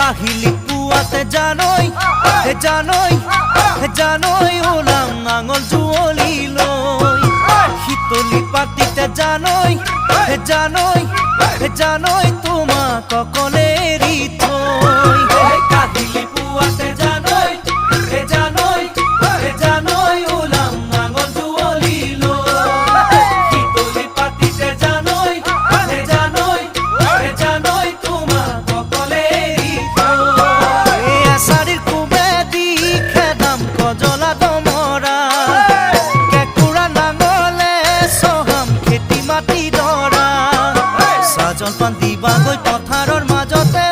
কাহিলি পুয়াতে জানই ওলাম নাঙল জুৱলি লৈ শীতলি পাতিতে জানই তোমাক অকলে এৰি থৈ কাহিলি পুৱাতে জানই ওলাম নাঙল জুৱলি লৈ শীতলি পাতিতে জানই তোমাক অকলে এৰি থৈ এছাৰিৰ কুবেদি খেদাম কজলা দমৰা কেঁকুৰা নাঙলে চহাম খেতি মাটি দৰা চাহ জলপান দিবাগৈ পথাৰৰ মাজতে